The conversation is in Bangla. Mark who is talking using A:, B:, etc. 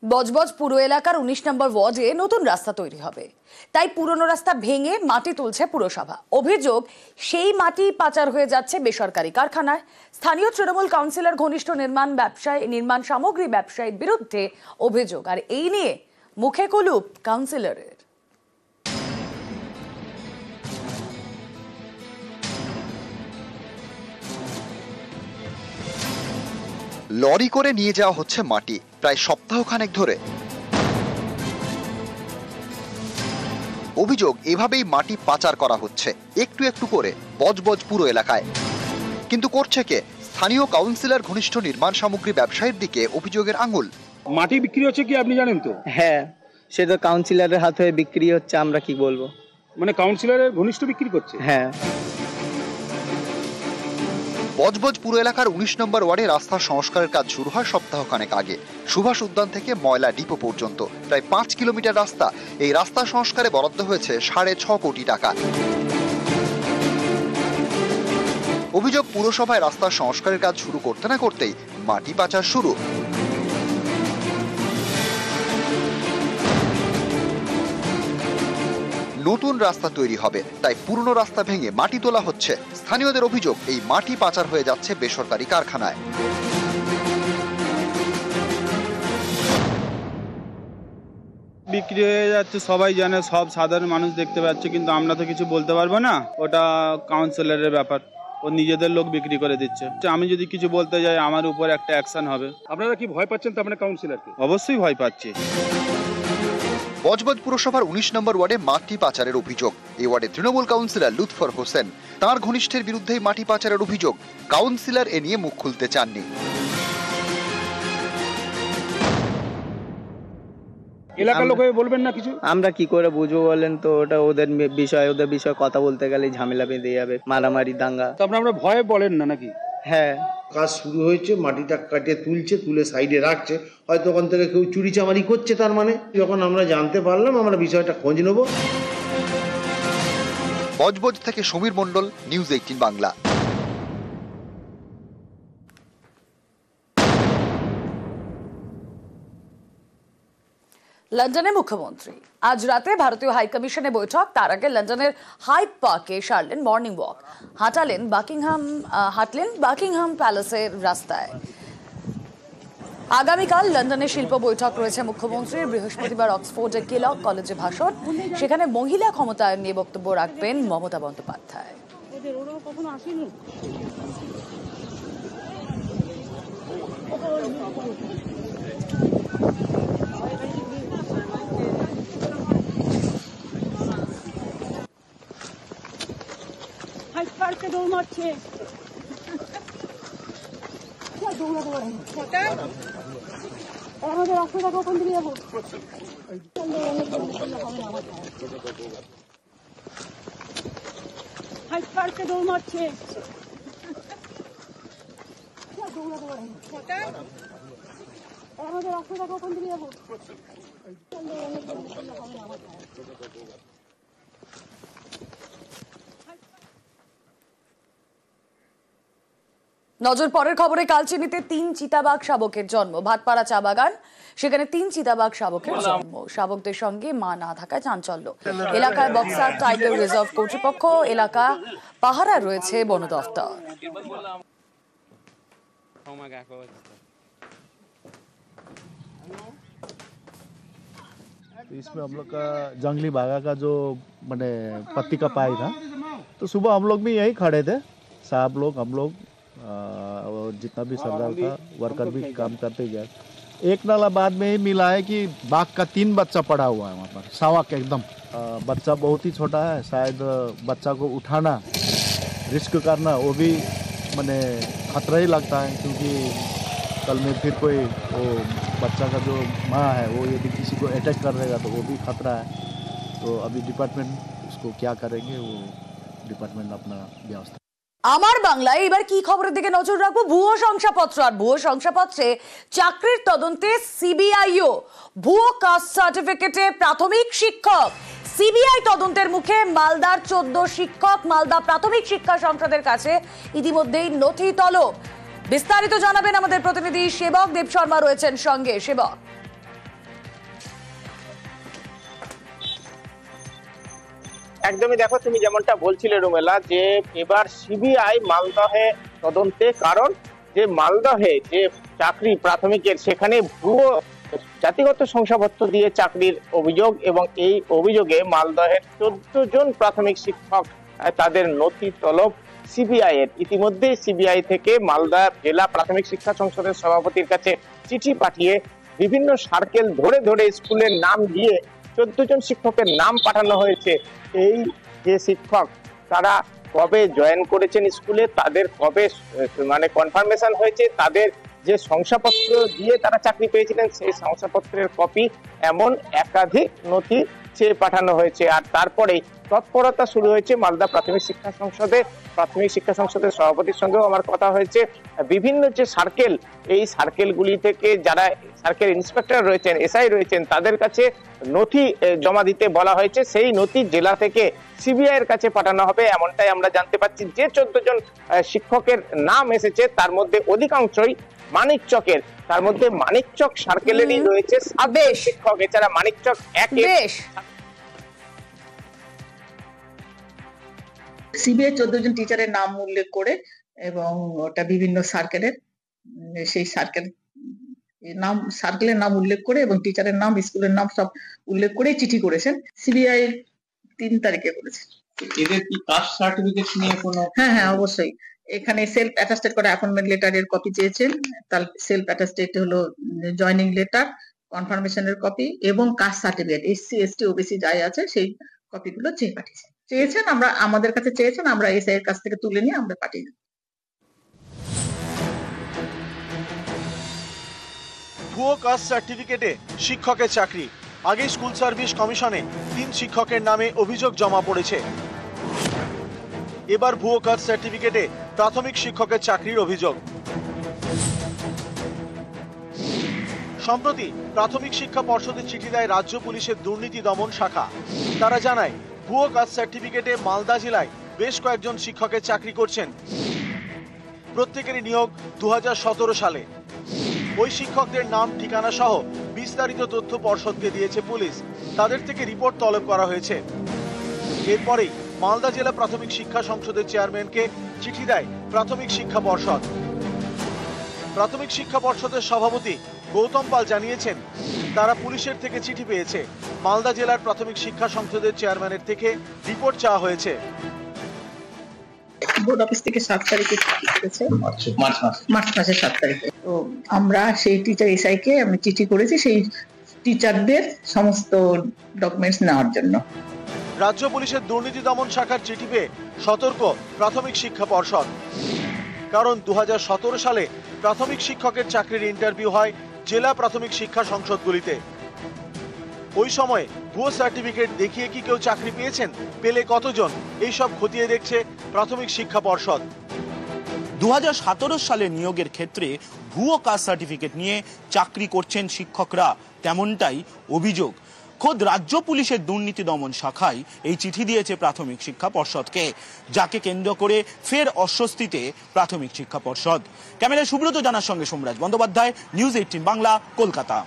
A: বজবজ পুর এলাকার ১৯ নম্বর ওয়ার্ডে নতুন রাস্তা তৈরি হবে, তাই পুরনো রাস্তা ভেঙে মাটি তুলছে পুরসভা। অভিযোগ, সেই মাটি পাচার হয়ে যাচ্ছে বেসরকারি কারখানায়। স্থানীয় তৃণমূল কাউন্সিলর ঘনিষ্ঠ নির্মাণ সামগ্রী ব্যবসায়ীর বিরুদ্ধে অভিযোগ, আর এই নিয়ে মুখে কুলুপ কাউন্সিলরের।
B: লরি করে নিয়ে যাওয়া হচ্ছে মাটি প্রায় সপ্তাহখানেক ধরে। অভিযোগ, এভাবেই মাটি পাচার করা হচ্ছে একটু একটু করে বজবজ পুরো এলাকায়। কিন্তু করছে কে? স্থানীয় কাউন্সিলর ঘনিষ্ঠ নির্মাণ সামগ্রী ব্যবসায়ীর দিকে অভিযোগের আঙুল।
C: মাটি বিক্রি হচ্ছে কি আপনি জানেন তো?
D: হ্যাঁ, সে তো কাউন্সিলরের হাত হয়ে বিক্রি হচ্ছে, আমরা কি বলবো।
C: মানে কাউন্সিলরের ঘনিষ্ঠ বিক্রি করছে?
D: হ্যাঁ।
B: বজবজ পুরো এলাকার ১৯ নম্বর ওয়ার্ডে রাস্তা সংস্কারের কাজ শুরু হয় সপ্তাহখানেক আগে। সুভাষ উদ্যান থেকে ময়লা ডিপো পর্যন্ত প্রায় ৫ কিলোমিটার রাস্তা। এই রাস্তা সংস্কারে বরাদ্দ হয়েছে ৬.৫ কোটি টাকা। অভিযোগ, পুরসভায় রাস্তা সংস্কারের কাজ শুরু করতে না করতেই মাটি পাচার শুরু। নতুন রাস্তা তৈরি হবে, তাই পুরনো রাস্তা ভেঙে মাটি তোলা হচ্ছে। স্থানীয়দের অভিযোগ, এই মাটি পাচার হয়ে যাচ্ছে বেসরকারি কারখানায়।
E: বিক্রি হয়ে যাচ্ছে, সবাই জানে, সব সাধারণ মানুষ দেখতে পাচ্ছে, কিন্তু আমরা তো কিছু বলতে পারবো না। ওটা কাউন্সিলরের ব্যাপার, ও নিজেদের লোক বিক্রি করে দিচ্ছে। আমি যদি কিছু বলতে যাই আমার উপর একটা অ্যাকশন হবে।
C: আপনারা কি ভয় পাচ্ছেন তো আপনার কাউন্সিলরকে?
E: অবশ্যই ভয় পাচ্ছি।
B: বজবজ পুরসভার ১৯ নম্বর ওয়ার্ডে মাটি পাচারের অভিযোগ। এই ওয়ার্ডে তৃণমূল কাউন্সিলর লুৎফর হোসেন, তাঁর ঘনিষ্ঠের বিরুদ্ধেই মাটি পাচারের অভিযোগ। কাউন্সিলর এ নিয়ে মুখ খুলতে চাননি।
C: এলাকার লোক বলবেন না কিছু?
D: আমরা কি করে বুঝবো বলেন তো, ওটা ওদের বিষয় কথা বলতে গেলে ঝামেলা বেঁধে যাবে, মারামারি দাঙ্গা।
C: তো আপনারা ভয়ে বলেন না নাকি?
D: হ্যাঁ,
F: কাজ শুরু হয়েছে, মাটিটা কাটিয়ে তুলে সাইডে রাখছে, হয়তো ওখান থেকে কেউ চুরিচামারি করছে। তার মানে যখন আমরা জানতে পারলাম, আমরা বিষয়টা খোঁজ নেব।
B: বজবজ থেকে সমীর মণ্ডল, নিউজ 18 বাংলা।
A: লন্ডনে মুখ্যমন্ত্রী আজ রাতে ভারতীয় হাইকমিশনে বৈঠক। তার আগে লন্ডনের হাইড পার্কে সারলেন মর্নিং ওয়াক, হাঁটলেন বাকিংহাম প্যালেসের রাস্তায়। আগামীকাল লন্ডনে শিল্প বৈঠক রয়েছে মুখ্যমন্ত্রীর। বৃহস্পতিবার অক্সফোর্ডের কেলগ কলেজে ভাষণ, সেখানে মহিলা ক্ষমতায়ন নিয়ে বক্তব্য রাখবেন মমতা বন্দ্যোপাধ্যায়।
G: দৌড় মারছে, আমাদের রাস্তাটা কখন দিয়ে যাবো? হাইড পার্কে দৌড় মারছে, আমাদের রাস্তাটা কখন দিয়ে যাবো?
A: নজর পরের খবরে, কালচিনিতে ৩ চিতাবাঘ শাবকের জন্ম। ভাটপাড়া চা বাগান, সেখানে ৩ চিতাবাঘ শাবকের জন্ম। শাবকদের সঙ্গে মা না থাকায় চাঞ্চল্য এলাকায়। বক্সার টাইগার রিজার্ভ কর্তৃপক্ষ, এলাকা পাহারা রয়েছে বন দফতর।
H: इसमें हम लोग का जंगली बाघा का जो मैंने पत्ती का पाई था, तो सुबह हम लोग भी यही खड़े थे, साहब लोग, हम लोग और जितना भी सरदार था, वर्कर भी काम करते गए। एक नाला बाद में ही मिला है कि बाघ का 3 बच्चा पड़ा हुआ है वहाँ पर, सावक एकदम। बच्चा बहुत ही छोटा है, शायद बच्चा को उठाना, रिस्क करना, वो भी मैंने खतरा ही लगता है, क्योंकि कल में फिर कोई वो बच्चा का जो माँ है वो यदि किसी को अटैक कर देगा तो वो भी खतरा है। तो अभी डिपार्टमेंट उसको क्या करेंगे, वो डिपार्टमेंट अपना व्यवस्था।
A: আমার বাংলায় এবার কি খবরের দিকে নজর রাখবো? ভুয়ো শংসাপত্র, আর ভুয়ো শংসাপত্রে চাকরির তদন্তে সিবিআইও। ভুয়ো কাস্ট সার্টিফিকেটে প্রাথমিক শিক্ষক। সিবিআই তদন্তের মুখে মালদার 14 শিক্ষক। মালদা প্রাথমিক শিক্ষা সংসদের কাছে ইতিমধ্যেই নথি তলব। বিস্তারিত জানাবেন আমাদের প্রতিনিধি সেবক দেব শর্মা, রয়েছেন সঙ্গে। সেবক।
I: একদমই, দেখো তুমি যেমনটা বলছিলে রুমেলা, যে এবার সিবিআই মালদহে তদন্তে, কারণ যে মালদহে যে চাকরি প্রাথমিকের সেখানে ভুয়ো জাতিগত শংসাপত্র দিয়ে চাকরির অভিযোগ, এবং এই অভিযোগে মালদহের 14 জন প্রাথমিক শিক্ষক তাদের নথি তলব সিবিআই এর। ইতিমধ্যে সিবিআই থেকে মালদা জেলা প্রাথমিক শিক্ষা সংসদের সভাপতির কাছে চিঠি পাঠিয়ে বিভিন্ন সার্কেল ধরে ধরে স্কুলের নাম দিয়ে 14 জন শিক্ষকের নাম পাঠানো হয়েছে। এই যে শিক্ষক তারা কবে জয়েন করেছেন স্কুলে, তাদের কবে কনফার্মেশন হয়েছে, তাদের যে শংসাপত্র দিয়ে তারা চাকরি পেয়েছিলেন সেই শংসাপত্রের কপি, এমন একাধিক নথি চেয়ে পাঠানো হয়েছে। আর তারপরেই তৎপরতা শুরু হয়েছে মালদা প্রাথমিক শিক্ষা সংসদে। প্রাথমিক শিক্ষা সংসদের সভাপতির সঙ্গেও আমার কথা হয়েছে। বিভিন্ন যে সার্কেল, এই সার্কেলগুলি থেকে যারা সার্কেল ইন্সপেক্টর রয়েছেন, এসআই রয়েছেন, তাদের কাছে নথি জমা দিতে বলা হয়েছে। সেই নথি জেলা থেকে সিবিআই এর কাছে পাঠানো হবে, এমনটাই আমরা জানতে পাচ্ছি। যে 14 জন শিক্ষকের নাম এসেছে তার মধ্যে অধিকাংশই মানিকচকের, তার মধ্যে মানিকচক সার্কেলেরই রয়েছে 7 শিক্ষক। এছাড়া মানিকচক 1
J: সিবিআই 14 জন টিচারের নাম উল্লেখ করে, এবং ওটা বিভিন্ন সার্কেলের, সেই সার্কেলের নাম উল্লেখ করে এবং টিচারের নাম, স্কুলের নাম সব উল্লেখ করে চিঠি করেছেন। সিবিআই 3 তারিখে করেছে।
I: এদের কি কাস্ট সার্টিফিকেট নিয়ে কোনো?
J: হ্যাঁ, অবশ্যই। এখানে সেলফ অ্যাটাস্টেড করে অ্যাপয়েন্টমেন্ট লেটারের কপি চেয়েছেন, তার সেলফ অ্যাটাস্টেড হলো জয়েনিং লেটার, কনফার্মেশনের কপি এবং caste certificate, SC ST OBC যাই আছে সেই কপিগুলো চেয়েছেন। আমরা আমাদের কাছে চেয়েছেন, আমরা এসআই এর কাছ থেকে তুলে নিয়ে আমরা পাঠিয়ে দেব।
K: ভুয়ো কাস্ট সার্টিফিকেটে শিক্ষকের চাকরি। আগে স্কুল সার্ভিস কমিশনে 3 শিক্ষকের নামে অভিযোগ জমা পড়েছে। এবার ভুয়ো কাস্ট সার্টিফিকেটে প্রাথমিক শিক্ষকের চাকরির অভিযোগ। সম্প্রতি প্রাথমিক শিক্ষা পর্ষদের চিঠি দেয় রাজ্য পুলিশের দুর্নীতি দমন শাখা। তারা জানায় ভুয়ো কাস্ট সার্টিফিকেটে মালদা জেলায় বেশ কয়েকজন শিক্ষকের চাকরি করছেন। প্রত্যেকেরই নিয়োগ 2017 সালে। ওই শিক্ষকদের নাম, ঠিকানা সহ বিস্তারিত তথ্য পর্ষদকে দিয়েছে পুলিশ। তাদের থেকে রিপোর্ট তলব করা হয়েছে। এরপরেই মালদা জেলা প্রাথমিক শিক্ষা সংসদের চেয়ারম্যানকে চিঠি দেয় প্রাথমিক শিক্ষা পর্ষদ। প্রাথমিক শিক্ষা পর্ষদের সভাপতি গৌতম পাল জানিয়েছেন তারা পুলিশের থেকে চিঠি পেয়েছে। মালদা জেলার প্রাথমিক শিক্ষা সংসদের চেয়ারম্যানের থেকে রিপোর্ট চাওয়া হয়েছে।
J: বোর্ড অফিস থেকে 7 তারিখে চিঠি করেছে, মার্চ মাসের 7 তারিখে। তো আমরা সেই টিচার এসআই কে আমি চিঠি করেছি সেই টিচারদের সমস্ত ডকুমেন্টস নেওয়ার জন্য।
K: রাজ্য পুলিশের দুর্নীতি দমন শাখার চিঠি পেয়ে সতর্ক প্রাথমিক শিক্ষা পর্ষদ। কারণ 2017 সালে প্রাথমিক শিক্ষকের চাকরির ইন্টারভিউ হয় জেলা প্রাথমিক শিক্ষা সংসদগুলিতে। ওই সময় ভুয়ো সার্টিফিকেট দেখিয়ে কি কেউ চাকরি পেয়েছেন, পেলে কতজন, এইসব খতিয়ে দেখছে প্রাথমিক শিক্ষা পর্ষদ।
L: 2017 সালে নিয়োগের ক্ষেত্রে ভুয়ো কাস্ট সার্টিফিকেট নিয়ে চাকরি করছেন শিক্ষকরা, তেমনটাই অভিযোগ। খোদ রাজ্য পুলিশের দুর্নীতি দমন শাখায় এই চিঠি দিয়েছে প্রাথমিক শিক্ষা পর্ষদকে, যাকে কেন্দ্র করে ফের অস্বস্তিতে প্রাথমিক শিক্ষা পর্ষদ। ক্যামেরায় সুব্রত জানার সঙ্গে সোমরাজ বন্দ্যোপাধ্যায়, নিউজ 18 বাংলা, কলকাতা।